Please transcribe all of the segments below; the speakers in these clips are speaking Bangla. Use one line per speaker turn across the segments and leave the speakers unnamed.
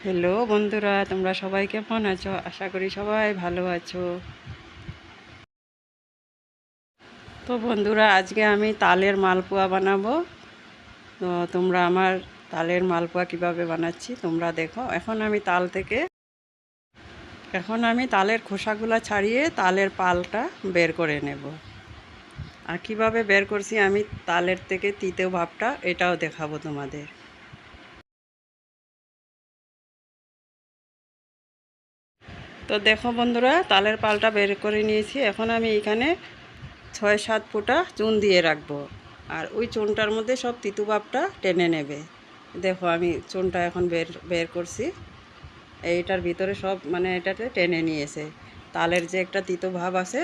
হ্যালো বন্ধুরা, তোমরা সবাই কেমন আছো? আশা করি সবাই ভালো আছো। তো বন্ধুরা, আজকে আমি তালের মালপোয়া বানাবো। তো তোমরা আমার তালের মালপোয়া কিভাবে বানাচ্ছি তোমরা দেখো। এখন আমি তালের খোসাগুলো ছাড়িয়ে তালের পালটা বের করে নেব। আর কিভাবে বের করছি আমি তালের থেকে তিতো ভাবটা, এটাও দেখাবো তোমাদের। তো দেখো বন্ধুরা, তালের পালটা বের করে নিয়েছি। এখন আমি এখানে 6-7 ফোঁটা চুন দিয়ে রাখবো। আর ওই চুনটার মধ্যে সব তিতো ভাবটা টেনে নেবে। দেখো আমি চুনটা এখন বের করছি। এইটার ভিতরে সব এটাতে টেনে নিয়েছে। তালের যে একটা তিতো ভাব আছে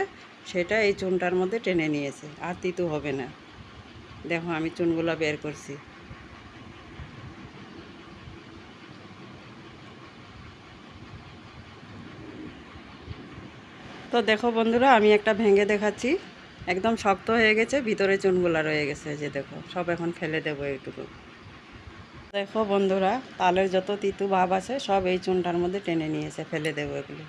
সেটা এই চুনটার মধ্যে টেনে নিয়েছে, আর তিতো হবে না। দেখো আমি চুনগুলো বের করছি। তো দেখো বন্ধুরা, আমি একটা ভেঙে দেখাচ্ছি। একদম শক্ত হয়ে গেছে, ভিতরে চুনগুলা রয়ে গেছে। যে দেখো, সব এখন ফেলে দেবো এইটুকু। দেখো বন্ধুরা, তালের যত তিতো ভাব আছে সব এই চুনটার মধ্যে টেনে নিয়েছে, ফেলে দেবো এগুলো।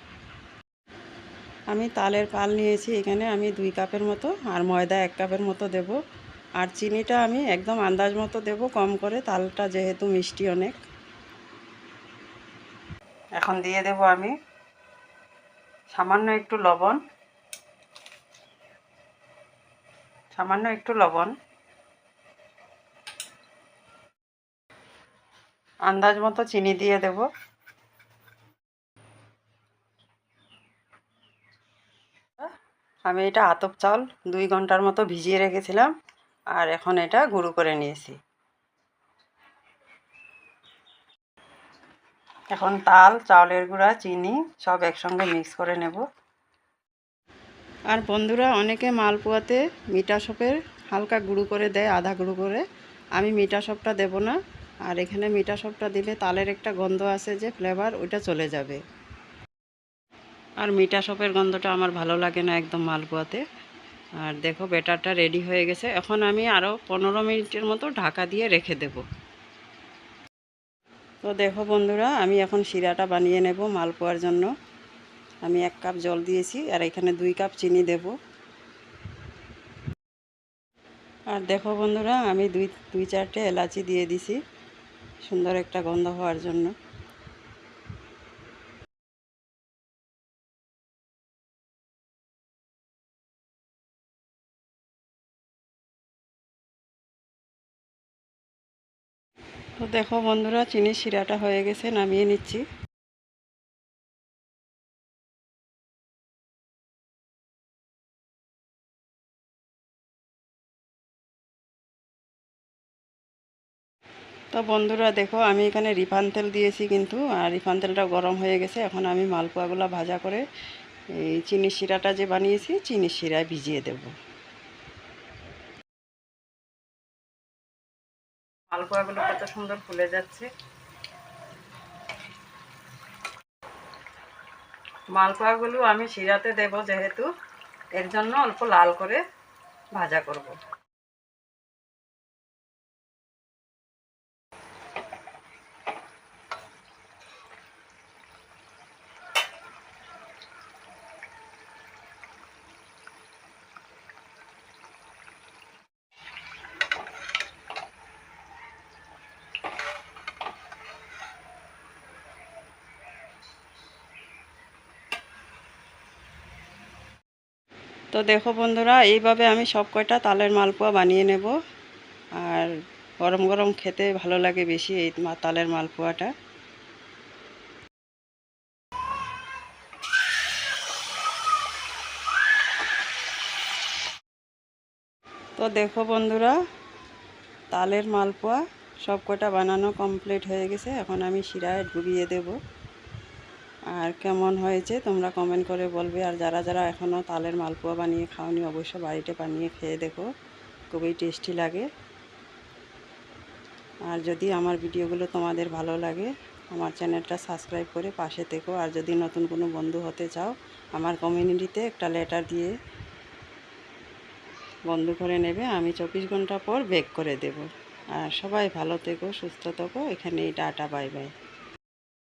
আমি তালের পাল নিয়েছি, এখানে আমি 2 কাপের মতো, আর ময়দা 1 কাপের মতো দেব। আর চিনিটা আমি একদম আন্দাজ মতো দেব, কম করে, তালটা যেহেতু মিষ্টি অনেক। এখন দিয়ে দেব আমি সামান্য একটু লবণ। সামান্য একটু লবণ, আন্দাজ মতো চিনি দিয়ে দেব। আমি এটা আতপ চাল 2 ঘন্টার মতো ভিজিয়ে রেখেছিলাম, আর এখন এটা গুঁড়ো করে নিয়েছি। এখন তাল, চাউলের গুঁড়া, চিনি সব একসঙ্গে মিক্স করে নেব। আর বন্ধুরা, অনেকে মালপোয়াতে মিঠা সপের হালকা গুঁড়ো করে দেয়, আধা গুঁড়ো করে। আমি মিঠা সপটা দেব না। আর এখানে মিঠা সপটা দিলে তালের একটা গন্ধ আছে, যে ফ্লেভার, ওইটা চলে যাবে। আর মিঠা সপের গন্ধটা আমার ভালো লাগে না একদম মালপোয়াতে। আর দেখো, ব্যাটারটা রেডি হয়ে গেছে। এখন আমি আরও 15 মিনিটের মতো ঢাকা দিয়ে রেখে দেব। তো দেখো বন্ধুরা, আমি এখন শিরাটা বানিয়ে নেব মালপোয়ার জন্য। আমি 1 কাপ জল দিয়েছি, আর এখানে 2 কাপ চিনি দেব। আর দেখো বন্ধুরা, আমি দুই চারটে এলাচি দিয়ে দিছি, সুন্দর একটা গন্ধ হওয়ার জন্য। তো দেখো বন্ধুরা, চিনির শিরাটা হয়ে গেছে, নামিয়ে নিচ্ছি। তো বন্ধুরা দেখো, আমি এখানে রিফাইন তেল দিয়েছি কিন্তু, আর রিফাইন তেলটা গরম হয়ে গেছে। এখন আমি মালপোয়াগুলো ভাজা করে এই চিনির শিরাটা যে বানিয়েছি, চিনির শিরায় ভিজিয়ে দেব। মালপোয়াগুলো কত সুন্দর ফুলে যাচ্ছে। মালপোয়াগুলো আমি শিরাতে দেব যেহেতু, এর জন্য অল্প লাল করে ভাজা করব। তো দেখো বন্ধুরা, এইভাবে আমি সব কয়টা তালের মালপোয়া বানিয়ে নেব। আর গরম গরম খেতে ভালো লাগে বেশি এই তালের মালপোয়াটা। তো দেখো বন্ধুরা, তালের মালপোয়া সব কটা বানানো কমপ্লিট হয়ে গেছে। এখন আমি শিরায় ডুবিয়ে দেব। আর কেমন হয়েছে তোমরা কমেন্ট করে বলবে। আর যারা যারা এখনও তালের মালপোয়া বানিয়ে খাওনি, অবশ্য বাড়িতে বানিয়ে খেয়ে দেখো, খুবই টেস্টি লাগে। আর যদি আমার ভিডিওগুলো তোমাদের ভালো লাগে, আমার চ্যানেলটা সাবস্ক্রাইব করে পাশে থেকো। আর যদি নতুন কোনো বন্ধু হতে চাও, আমার কমিউনিটিতে একটা লেটার দিয়ে বন্ধু করে নেবে। আমি 24 ঘন্টা পর ব্যাক করে দেব। আর সবাই ভালো থেকো, সুস্থ থেকো। এখানেই টাটা, বাই বাই।